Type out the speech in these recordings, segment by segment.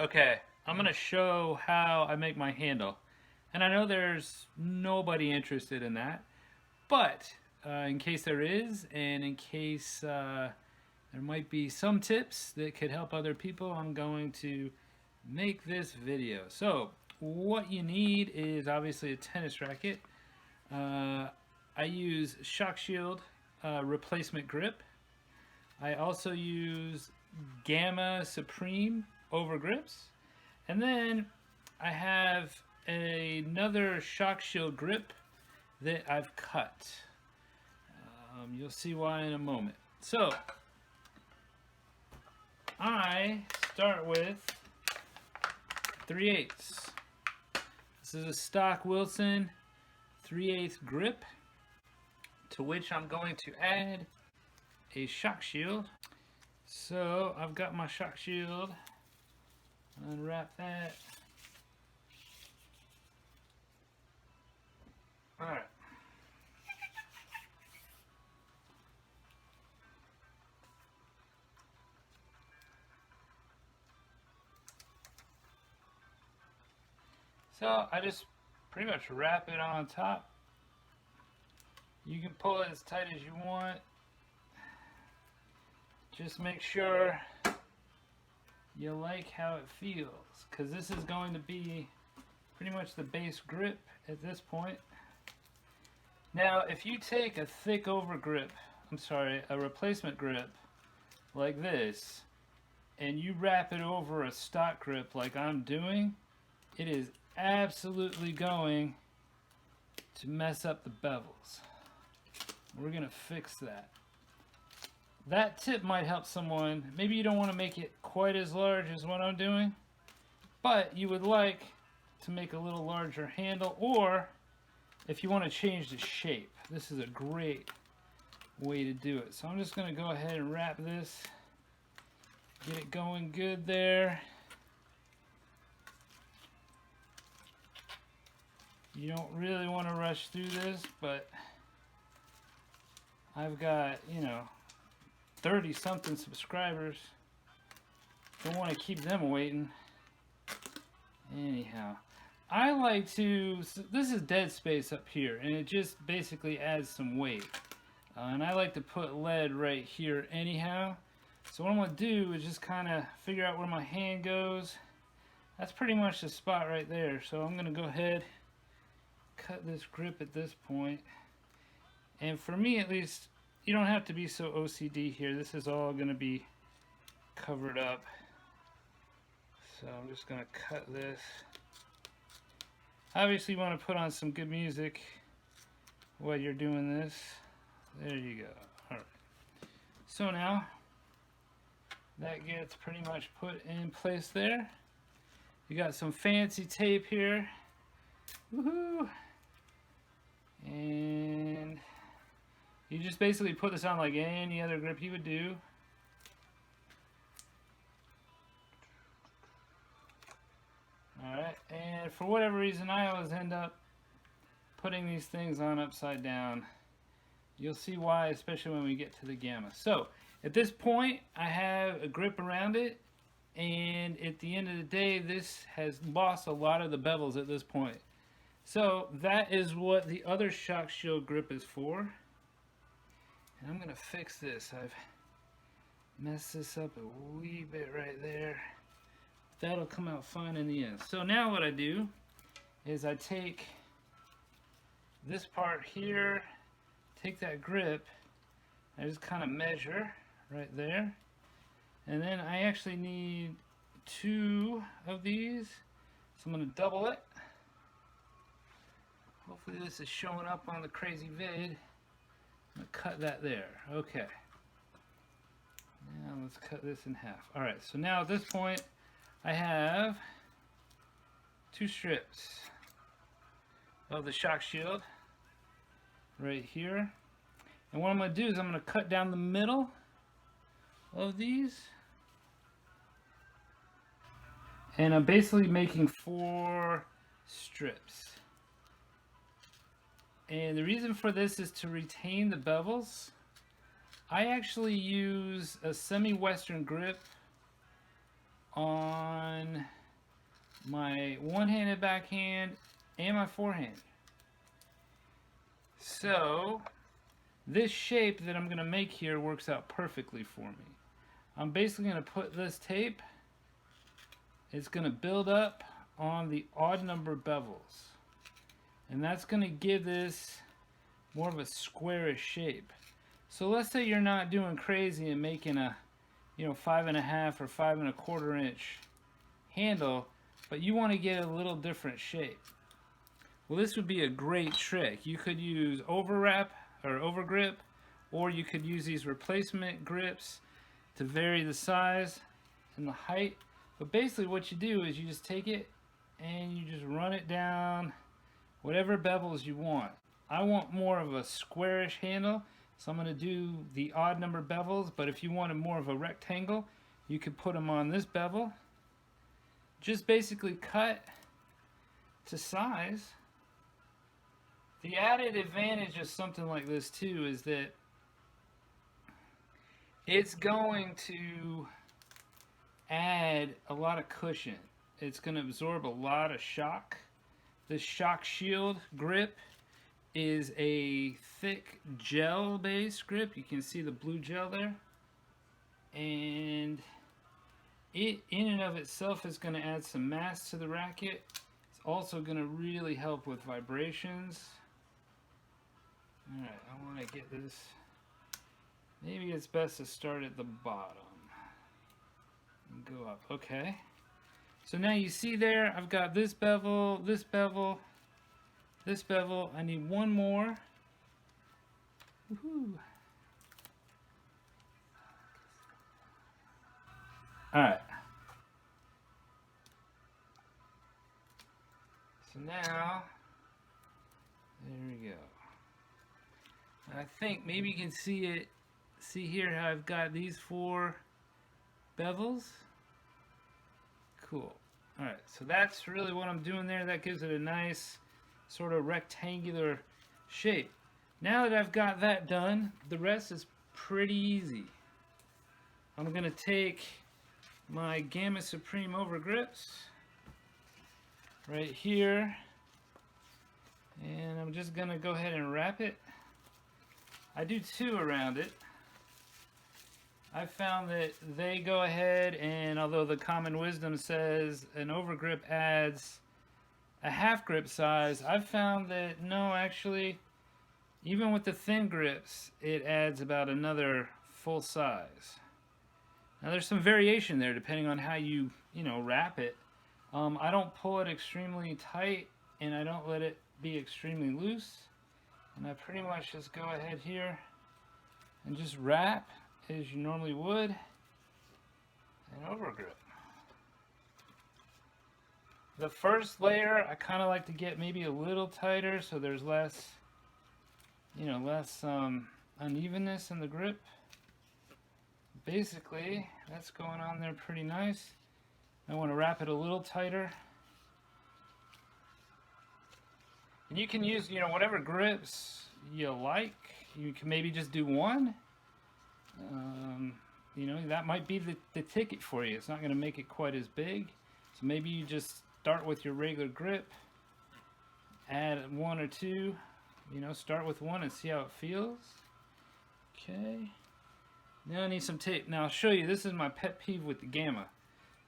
Okay, I'm gonna show how I make my handle. And I know there's nobody interested in that, but in case there is, and in case there might be some tips that could help other people, I'm going to make this video. So, what you need is obviously a tennis racket. I use Shock Shield replacement grip. I also use Gamma Supreme over grips. And then I have another Shock Shield grip that I've cut. You'll see why in a moment. So, I start with 3/8. This is a stock Wilson 3/8 grip, to which I'm going to add a shock shield. So I've got my shock shield. Unwrap that. Alright. So I just pretty much wrap it on top. You can pull it as tight as you want. Just make sure you like how it feels, because this is going to be pretty much the base grip at this point. Now, if you take a thick over grip, a replacement grip like this, and you wrap it over a stock grip like I'm doing, it is absolutely going to mess up the bevels. We're gonna fix that. That tip might help someone. Maybe you don't want to make it quite as large as what I'm doing, but you would like to make a little larger handle, or if you want to change the shape, this is a great way to do it. So I'm just going to go ahead and wrap this, get it going good there. You don't really want to rush through this, but I've got, 30 something subscribers. Don't want to keep them waiting. Anyhow, I like to, this is dead space up here, and it just basically adds some weight. And I like to put lead right here anyhow. So what I'm going to do is just kind of figure out where my hand goes. That's pretty much the spot right there. So I'm going to go ahead, cut this grip at this point. And for me at least, you don't have to be so OCD here. This is all going to be covered up. So I'm just going to cut this. Obviously you want to put on some good music while you're doing this. There you go. Alright. So now that gets pretty much put in place there. You got some fancy tape here. Woohoo! And you just basically put this on like any other grip you would do. Alright, and for whatever reason I always end up putting these things on upside down. You'll see why, especially when we get to the Gamma. So, at this point I have a grip around it, and at the end of the day this has lost a lot of the bevels at this point. So that is what the other shock shield grip is for. And I'm going to fix this. I've messed this up a wee bit right there. That'll come out fine in the end. So now what I do is I take this part here, take that grip, I just kind of measure right there. And then I actually need 2 of these. So I'm going to double it. Hopefully this is showing up on the crazy vid. I'm going to cut that there. Okay. Now let's cut this in half. Alright, so now at this point I have 2 strips of the shock shield right here. And what I'm going to do is I'm going to cut down the middle of these. And I'm basically making 4 strips. And the reason for this is to retain the bevels. I actually use a semi-western grip on one-handed backhand and my forehand. So this shape that I'm going to make here works out perfectly for me. I'm basically going to put this tape, it's going to build up on the odd number bevels. And that's going to give this more of a squarish shape. So let's say you're not doing crazy and making a 5.5 or 5.25 inch handle, but you want to get a little different shape. Well, this would be a great trick. You could use overwrap or overgrip, or you could use these replacement grips to vary the size and the height. But basically what you do is you just take it and you just run it down whatever bevels you want. I want more of a squarish handle, so I'm going to do the odd number bevels, but if you wanted more of a rectangle, you could put them on this bevel. Just basically cut to size. The added advantage of something like this too is that it's going to add a lot of cushion. It's going to absorb a lot of shock. This shock shield grip is a thick gel based grip. You can see the blue gel there. And it in and of itself is going to add some mass to the racket. It's also going to really help with vibrations. Alright, I want to get this. Maybe it's best to start at the bottom and go up. Okay. So now you see there, I've got this bevel, this bevel, this bevel. I need one more. Woohoo. Alright. So now, there we go. I think maybe you can see it. See here how I've got these 4 bevels. Cool. Alright, so that's really what I'm doing there. That gives it a nice sort of rectangular shape. Now that I've got that done, the rest is pretty easy. I'm going to take my Gamma Supreme overgrips right here, and I'm just going to go ahead and wrap it. I do 2 around it. I found that they go ahead and, although the common wisdom says an overgrip adds a half grip size, I've found that no, actually, even with the thin grips, it adds about another full size. Now there's some variation there depending on how you wrap it. I don't pull it extremely tight and I don't let it be extremely loose. And I pretty much just go ahead here and just wrap as you normally would and overgrip. The first layer I kind of like to get maybe a little tighter so there's less unevenness in the grip. Basically that's going on there pretty nice. I want to wrap it a little tighter. And you can use whatever grips you like. You can maybe just do one. That might be the ticket for you. It's not going to make it quite as big. So maybe you just start with your regular grip, add 1 or 2, start with 1 and see how it feels. Okay. Now I need some tape. Now I'll show you, this is my pet peeve with the Gamma.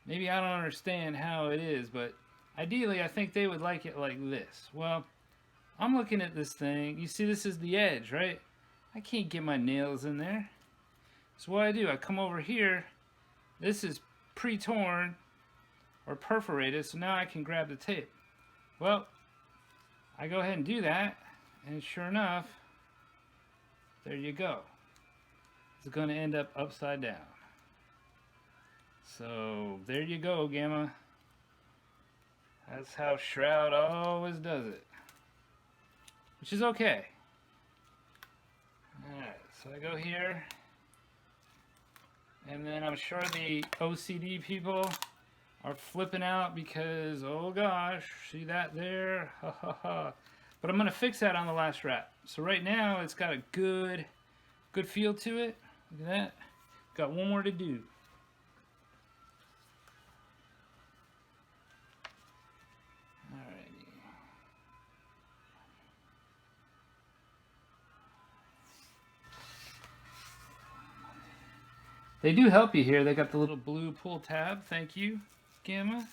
Maybe I don't understand how it is, but ideally I think they would like it like this. Well, I'm looking at this thing. You see this is the edge, right? I can't get my nails in there. So what I do, I come over here. This is pre-torn or perforated, so now I can grab the tape. Well, I go ahead and do that, and sure enough, there you go. It's going to end up upside down. So there you go, Gamma. That's how Shroud always does it. Which is okay. Alright, so I go here. And then I'm sure the OCD people are flipping out because, oh gosh, see that there? Ha ha ha. But I'm going to fix that on the last wrap. So right now it's got a good feel to it. Look at that. Got one more to do. They do help you here. They got the little blue pull tab. Thank you, Gamma.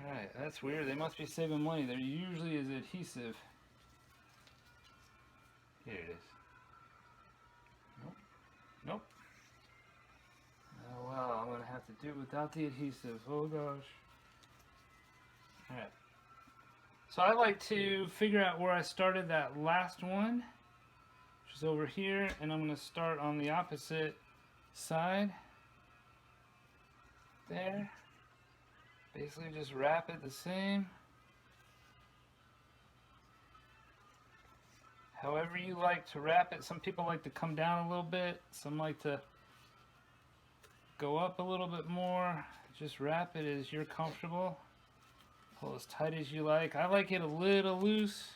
Alright, that's weird. They must be saving money. There usually is adhesive. Here it is. Nope. Nope. Oh well, I'm going to have to do it without the adhesive. Oh gosh. Alright. So I like to figure out where I started that last one, which is over here, and I'm going to start on the opposite side. There. Basically just wrap it the same. However you like to wrap it. Some people like to come down a little bit. Some like to go up a little bit more. Just wrap it as you're comfortable. Pull as tight as you like. I like it a little loose.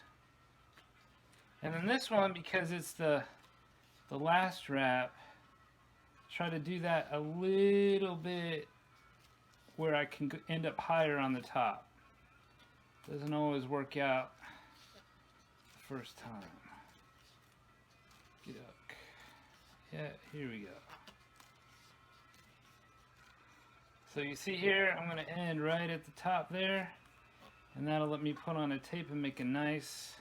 And then this one, because it's the last wrap, try to do that a little bit where I can end up higher on the top. Doesn't always work out the first time. Get up. Yeah, here we go. So you see here, I'm going to end right at the top there, and that'll let me put on a tape and make a nice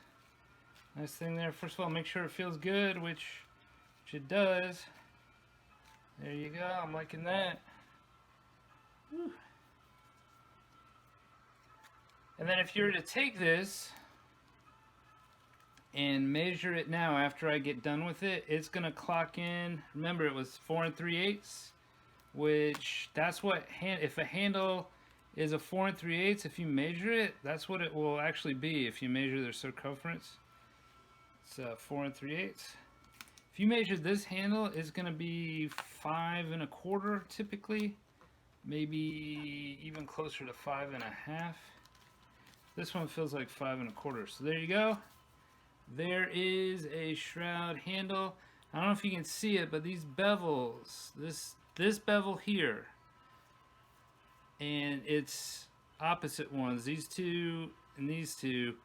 thing there. First of all, make sure it feels good, which it does. There you go. I'm liking that. Whew. And then if you were to take this and measure it now after I get done with it, it's going to clock in. Remember, it was 4 3/8, which that's what, if a handle is a 4 3/8, if you measure it, that's what it will actually be if you measure the circumference. It's 4 3/8. If you measure this handle, it's going to be 5 1/4 typically, maybe even closer to 5 1/2. This one feels like 5 1/4. So there you go. There is a shroud handle. I don't know if you can see it, but these bevels, this bevel here, and its opposite ones, these two and these two,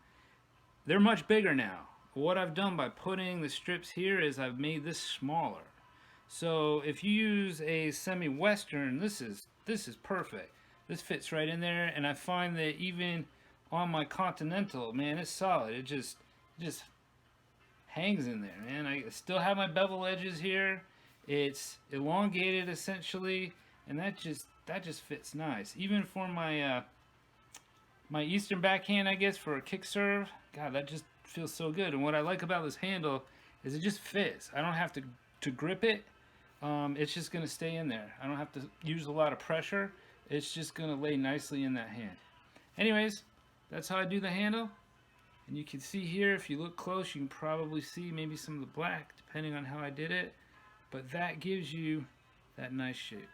they're much bigger now. What I've done by putting the strips here is I've made this smaller. So if you use a semi-western, this is perfect. This fits right in there, and I find that even on my Continental, man, it's solid. It just hangs in there, man. I still have my bevel edges here. It's elongated essentially, and that just fits nice. Even for my my Eastern backhand, I guess, for a kick serve, God, that just feels so good. And what I like about this handle is it just fits. I don't have to grip it. It's just gonna stay in there. I don't have to use a lot of pressure. It's just gonna lay nicely in that hand. Anyways, that's how I do the handle. And you can see here, if you look close, you can probably see maybe some of the black, depending on how I did it. But that gives you that nice shape.